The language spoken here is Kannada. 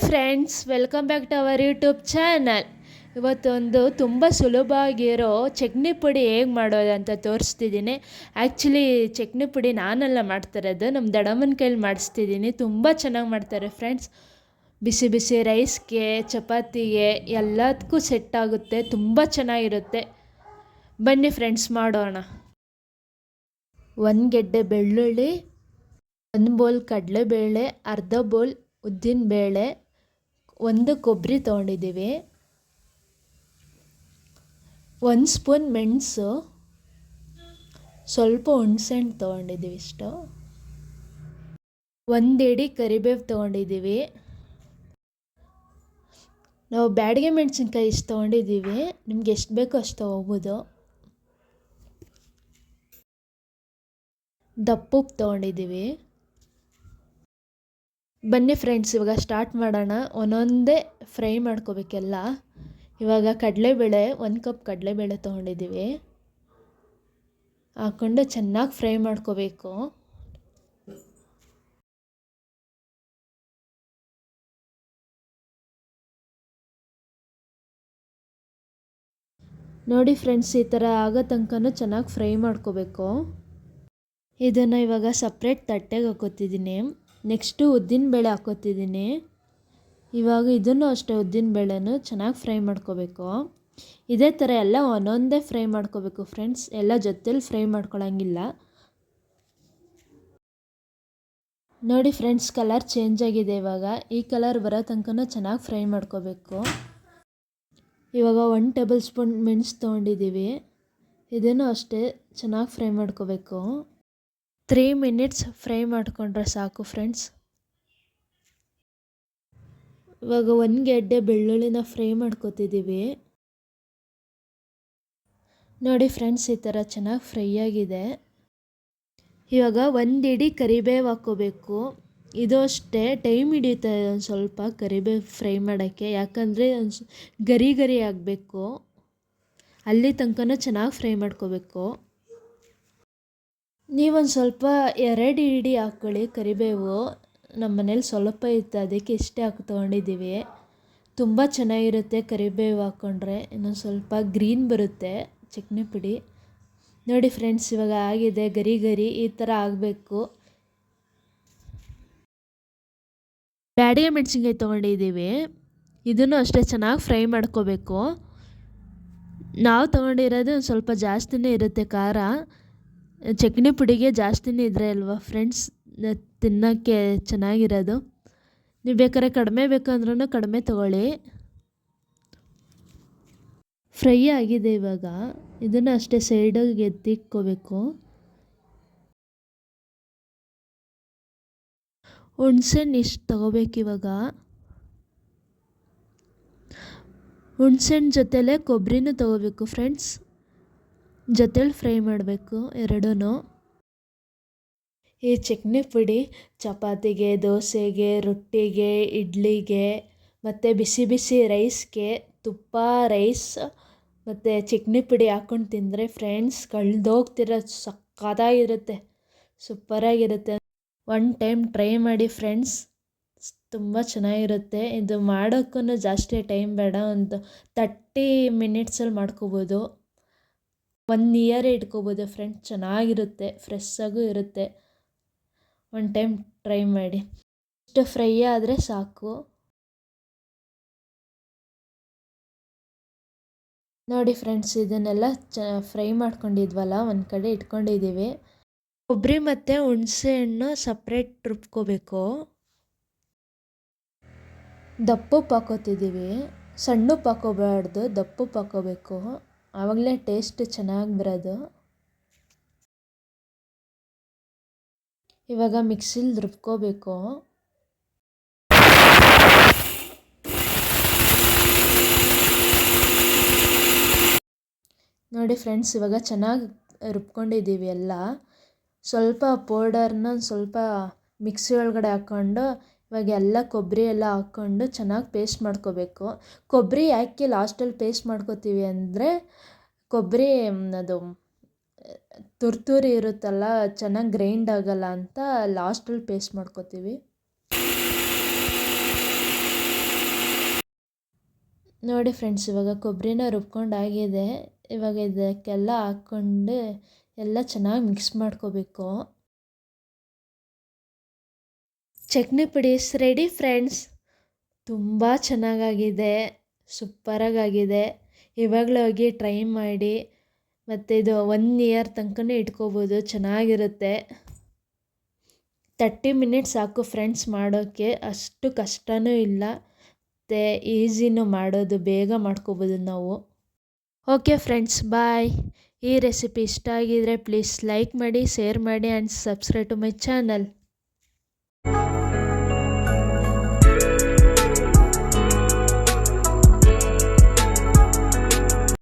Friends, welcome back to our YouTube channel. ಇವತ್ತೊಂದು ತುಂಬ ಸುಲಭವಾಗಿರೋ ಚಟ್ನಿ ಪುಡಿ ಹೇಗೆ ಮಾಡೋದು ಅಂತ ತೋರಿಸ್ತಿದ್ದೀನಿ. ಆ್ಯಕ್ಚುಲಿ ಚಟ್ನಿ ಪುಡಿ ನಾನೆಲ್ಲ ಮಾಡ್ತಿರೋದು, ನಮ್ಮ ದಡಮ್ಮನ ಕೈಲಿ ಮಾಡಿಸ್ತಿದ್ದೀನಿ. ತುಂಬ ಚೆನ್ನಾಗಿ ಮಾಡ್ತಾರೆ ಫ್ರೆಂಡ್ಸ್. ಬಿಸಿ ಬಿಸಿ ರೈಸ್ಗೆ, ಚಪಾತಿಗೆ ಎಲ್ಲದಕ್ಕೂ ಸೆಟ್ ಆಗುತ್ತೆ. ತುಂಬ ಚೆನ್ನಾಗಿರುತ್ತೆ. ಬನ್ನಿ ಫ್ರೆಂಡ್ಸ್, ಮಾಡೋಣ. 1 ಗೆಡ್ಡೆ ಬೆಳ್ಳುಳ್ಳಿ, 1 ಬೌಲ್ ಕಡಲೆಬೇಳೆ, ಅರ್ಧ ಬೌಲ್ ಉದ್ದಿನಬೇಳೆ, 1 ಕೊಬ್ಬರಿ ತೊಗೊಂಡಿದ್ದೀವಿ, 1 ಸ್ಪೂನ್ ಮೆಣಸು, ಸ್ವಲ್ಪ ಹುಣಸೆಹಣ್ಣು ತೊಗೊಂಡಿದ್ದೀವಿ. ಇಷ್ಟು 1 ಇಡಿ ಕರಿಬೇವು ತೊಗೊಂಡಿದ್ದೀವಿ. ನಾವು ಬ್ಯಾಡಗೆ ಮೆಣಸಿನ್ಕಾಯಿ ಇಷ್ಟು ತೊಗೊಂಡಿದ್ದೀವಿ. ನಿಮ್ಗೆ ಎಷ್ಟು ಬೇಕೋ ಅಷ್ಟು ತೊಗೋಬೋದು. ದಪ್ಪುಪ್ಪು ತೊಗೊಂಡಿದ್ದೀವಿ. ಬನ್ನಿ ಫ್ರೆಂಡ್ಸ್, ಇವಾಗ ಸ್ಟಾರ್ಟ್ ಮಾಡೋಣ. ಒಂದೊಂದೇ ಫ್ರೈ ಮಾಡ್ಕೋಬೇಕೆಲ್ಲ. ಇವಾಗ ಕಡಲೆಬೇಳೆ, 1 ಕಪ್ ಕಡಲೆಬೇಳೆ ತೊಗೊಂಡಿದ್ದೀವಿ. ಹಾಕ್ಕೊಂಡು ಚೆನ್ನಾಗಿ ಫ್ರೈ ಮಾಡ್ಕೋಬೇಕು. ನೋಡಿ ಫ್ರೆಂಡ್ಸ್, ಈ ಥರ ಆಗೋ ತನಕನೂ ಚೆನ್ನಾಗಿ ಫ್ರೈ ಮಾಡ್ಕೋಬೇಕು. ಇದನ್ನು ಇವಾಗ ಸಪ್ರೇಟ್ ತಟ್ಟೆಗೆ ಹಾಕೋತಿದ್ದೀನಿ. ನೆಕ್ಸ್ಟು ಉದ್ದಿನಬೇಳೆ ಹಾಕೋತಿದ್ದೀನಿ. ಇವಾಗ ಇದನ್ನು ಅಷ್ಟೇ, ಉದ್ದಿನಬೇಳೆನೂ ಚೆನ್ನಾಗಿ ಫ್ರೈ ಮಾಡ್ಕೋಬೇಕು. ಇದೇ ಥರ ಎಲ್ಲ ಒಂದೊಂದೇ ಫ್ರೈ ಮಾಡ್ಕೋಬೇಕು ಫ್ರೆಂಡ್ಸ್, ಎಲ್ಲ ಜೊತೆಲಿ ಫ್ರೈ ಮಾಡ್ಕೊಳ್ಳೋಂಗಿಲ್ಲ. ನೋಡಿ ಫ್ರೆಂಡ್ಸ್, ಕಲರ್ ಚೇಂಜ್ ಆಗಿದೆ. ಇವಾಗ ಈ ಕಲರ್ ಬರೋ ತನಕನೂ ಚೆನ್ನಾಗಿ ಫ್ರೈ ಮಾಡ್ಕೋಬೇಕು. ಇವಾಗ 1 ಟೇಬಲ್ ಸ್ಪೂನ್ ಮೆಣಸು ತೊಗೊಂಡಿದ್ದೀವಿ. ಇದನ್ನು ಅಷ್ಟೇ ಚೆನ್ನಾಗಿ ಫ್ರೈ ಮಾಡ್ಕೋಬೇಕು. 3 ಮಿನಿಟ್ಸ್ ಫ್ರೈ ಮಾಡಿಕೊಂಡ್ರೆ ಸಾಕು ಫ್ರೆಂಡ್ಸ್. ಇವಾಗ 1 ಗೆಡ್ಡೆ ಬೆಳ್ಳುಳ್ಳಿನ ಫ್ರೈ ಮಾಡ್ಕೋತಿದ್ದೀವಿ. ನೋಡಿ ಫ್ರೆಂಡ್ಸ್, ಈ ಥರ ಚೆನ್ನಾಗಿ ಫ್ರೈ ಆಗಿದೆ. ಇವಾಗ 1 ಇಡಿ ಕರಿಬೇವು ಹಾಕ್ಕೋಬೇಕು. ಇದು ಅಷ್ಟೇ ಟೈಮ್ ಹಿಡಿಯುತ್ತೆ ಒಂದು ಸ್ವಲ್ಪ ಕರಿಬೇವು ಫ್ರೈ ಮಾಡೋಕ್ಕೆ, ಯಾಕಂದರೆ ಗರಿ ಗರಿ ಆಗಬೇಕು. ಅಲ್ಲಿ ತನಕನೂ ಚೆನ್ನಾಗಿ ಫ್ರೈ ಮಾಡ್ಕೋಬೇಕು. ನೀವೊಂದು ಸ್ವಲ್ಪ 2 ಇಡಿ ಹಾಕ್ಕೊಳ್ಳಿ ಕರಿಬೇವು. ನಮ್ಮ ಮನೇಲಿ ಸ್ವಲ್ಪ ಇತ್ತು, ಅದಕ್ಕೆ ಇಷ್ಟೇ ತೊಗೊಂಡಿದ್ದೀವಿ. ತುಂಬ ಚೆನ್ನಾಗಿರುತ್ತೆ ಕರಿಬೇವು ಹಾಕ್ಕೊಂಡ್ರೆ. ಇನ್ನೊಂದು ಸ್ವಲ್ಪ ಗ್ರೀನ್ ಬರುತ್ತೆ ಚಟ್ನಿ ಪುಡಿ. ನೋಡಿ ಫ್ರೆಂಡ್ಸ್, ಇವಾಗ ಆಗಿದೆ ಗರಿ ಗರಿ, ಈ ಥರ ಆಗಬೇಕು. ಬ್ಯಾಡಗೆ ಮೆಣಸಿನ್ಕಾಯಿ ತೊಗೊಂಡಿದ್ದೀವಿ. ಇದನ್ನು ಅಷ್ಟೇ ಚೆನ್ನಾಗಿ ಫ್ರೈ ಮಾಡ್ಕೋಬೇಕು. ನಾವು ತೊಗೊಂಡಿರೋದು ಒಂದು ಸ್ವಲ್ಪ ಜಾಸ್ತಿನೇ ಇರುತ್ತೆ ಖಾರ. ಚಟ್ನಿ ಪುಡಿಗೆ ಜಾಸ್ತಿನೇ ಇದ್ರೆ ಅಲ್ವಾ ಫ್ರೆಂಡ್ಸ್ ತಿನ್ನೋಕ್ಕೆ ಚೆನ್ನಾಗಿರೋದು. ನೀವು ಬೇಕಾದ್ರೆ ಕಡಿಮೆ ಬೇಕಂದ್ರೂ ಕಡಿಮೆ ತೊಗೊಳ್ಳಿ. ಫ್ರೈ ಆಗಿದೆ ಇವಾಗ. ಇದನ್ನು ಅಷ್ಟೇ ಸೈಡಿಗೆ ಎತ್ತಿಕ್ಕೋಬೇಕು. ಹುಣ್ಸೆಹಣ್ಣು ಇಷ್ಟು ತೊಗೋಬೇಕು. ಇವಾಗ ಹುಣ್ಸೆಹಣ್ಣು ಜೊತೆಲೇ ಕೊಬ್ಬರಿನೂ ತೊಗೋಬೇಕು ಫ್ರೆಂಡ್ಸ್. ಜೊತೆಲಿ ಫ್ರೈ ಮಾಡಬೇಕು ಎರಡೂ. ಈ ಚಟ್ನಿ ಪುಡಿ ಚಪಾತಿಗೆ, ದೋಸೆಗೆ, ರೊಟ್ಟಿಗೆ, ಇಡ್ಲಿಗೆ ಮತ್ತು ಬಿಸಿ ಬಿಸಿ ರೈಸ್ಗೆ, ತುಪ್ಪ ರೈಸ್ ಮತ್ತು ಚಟ್ನಿ ಪುಡಿ ಹಾಕ್ಕೊಂಡು ತಿಂದರೆ ಫ್ರೆಂಡ್ಸ್ ಕಳೆದೋಗ್ತಿರೋ, ಸಕ್ಕತ್ತಾಗಿರುತ್ತೆ, ಸೂಪರಾಗಿರುತ್ತೆ. 1 ಟೈಮ್ ಟ್ರೈ ಮಾಡಿ ಫ್ರೆಂಡ್ಸ್, ತುಂಬ ಚೆನ್ನಾಗಿರುತ್ತೆ. ಇದು ಮಾಡೋಕ್ಕೂ ಜಾಸ್ತಿ ಟೈಮ್ ಬೇಡ, ಒಂದು 30 ಮಿನಿಟ್ಸಲ್ಲಿ ಮಾಡ್ಕೋಬೋದು. 1 ಇಯರ್ ಇಟ್ಕೋಬೋದು ಫ್ರೆಂಡ್ಸ್. ಚೆನ್ನಾಗಿರುತ್ತೆ, ಫ್ರೆಶ್ ಆಗೂ ಇರುತ್ತೆ. 1 ಟೈಮ್ ಟ್ರೈ ಮಾಡಿ. ಇಷ್ಟು ಫ್ರೈ ಆದರೆ ಸಾಕು. ನೋಡಿ ಫ್ರೆಂಡ್ಸ್, ಇದನ್ನೆಲ್ಲ ಫ್ರೈ ಮಾಡ್ಕೊಂಡಿದ್ವಲ್ಲ, ಒಂದು ಕಡೆ ಇಟ್ಕೊಂಡಿದ್ದೀವಿ. ಕೊಬ್ಬರಿ ಮತ್ತು ಹುಣಸೆಹಣ್ಣು ಸಪ್ರೇಟ್ ರುಬ್ಕೋಬೇಕು. ದಪ್ಪುಪ್ಪು ಹಾಕೋತಿದ್ದೀವಿ. ಸಣ್ಣುಪ್ಪು ಹಾಕೋಬಾರ್ದು, ದಪ್ಪುಪ್ಪು ಹಾಕೋಬೇಕು. ಆವಾಗಲೇ ಟೇಸ್ಟ್ ಚೆನ್ನಾಗಿ ಬರೋದು. ಇವಾಗ ಮಿಕ್ಸಿಲಿ ರುಬ್ಕೋಬೇಕು. ನೋಡಿ ಫ್ರೆಂಡ್ಸ್, ಇವಾಗ ಚೆನ್ನಾಗಿ ರುಬ್ಕೊಂಡಿದ್ದೀವಿ ಎಲ್ಲ. ಸ್ವಲ್ಪ ಪೌಡರ್ನ ಸ್ವಲ್ಪ ಮಿಕ್ಸಿ ಒಳಗಡೆ ಹಾಕ್ಕೊಂಡು ಇವಾಗ ಎಲ್ಲ ಕೊಬ್ಬರಿ ಎಲ್ಲ ಹಾಕ್ಕೊಂಡು ಚೆನ್ನಾಗಿ ಪೇಸ್ಟ್ ಮಾಡ್ಕೋಬೇಕು. ಕೊಬ್ಬರಿ ಯಾಕೆ ಲಾಸ್ಟಲ್ಲಿ ಪೇಸ್ಟ್ ಮಾಡ್ಕೋತೀವಿ ಅಂದರೆ, ಕೊಬ್ಬರಿ ಅದು ತುರ್ತುರಿ ಇರುತ್ತಲ್ಲ, ಚೆನ್ನಾಗಿ ಗ್ರೈಂಡ್ ಆಗಲ್ಲ ಅಂತ ಲಾಸ್ಟಲ್ಲಿ ಪೇಸ್ಟ್ ಮಾಡ್ಕೋತೀವಿ. ನೋಡಿ ಫ್ರೆಂಡ್ಸ್, ಇವಾಗ ಕೊಬ್ಬರಿನ ರುಬ್ಕೊಂಡಾಗಿದೆ. ಇವಾಗ ಇದಕ್ಕೆಲ್ಲ ಹಾಕ್ಕೊಂಡು ಎಲ್ಲ ಚೆನ್ನಾಗಿ ಮಿಕ್ಸ್ ಮಾಡ್ಕೋಬೇಕು. ಚಟ್ನಿ ಪುಡಿ ಇಸ್ ರೆಡಿ ಫ್ರೆಂಡ್ಸ್. ತುಂಬ ಚೆನ್ನಾಗಾಗಿದೆ, ಸೂಪರಾಗಿದೆ. ಇವಾಗಲೇ ಹೋಗಿ ಟ್ರೈ ಮಾಡಿ. ಮತ್ತು ಇದು 1 ಇಯರ್ ತನಕನೂ ಇಟ್ಕೋಬೋದು, ಚೆನ್ನಾಗಿರುತ್ತೆ. 30 ಮಿನಿಟ್ಸ್ ಸಾಕು ಫ್ರೆಂಡ್ಸ್ ಮಾಡೋಕ್ಕೆ, ಅಷ್ಟು ಕಷ್ಟನೂ ಇಲ್ಲ ಮತ್ತು ಈಸಿನೂ ಮಾಡೋದು, ಬೇಗ ಮಾಡ್ಕೋಬೋದು ನಾವು. Okay friends, bye. ಈ ರೆಸಿಪಿ ಇಷ್ಟ ಆಗಿದರೆ ಪ್ಲೀಸ್ ಲೈಕ್ ಮಾಡಿ, ಶೇರ್ ಮಾಡಿ and subscribe to my channel.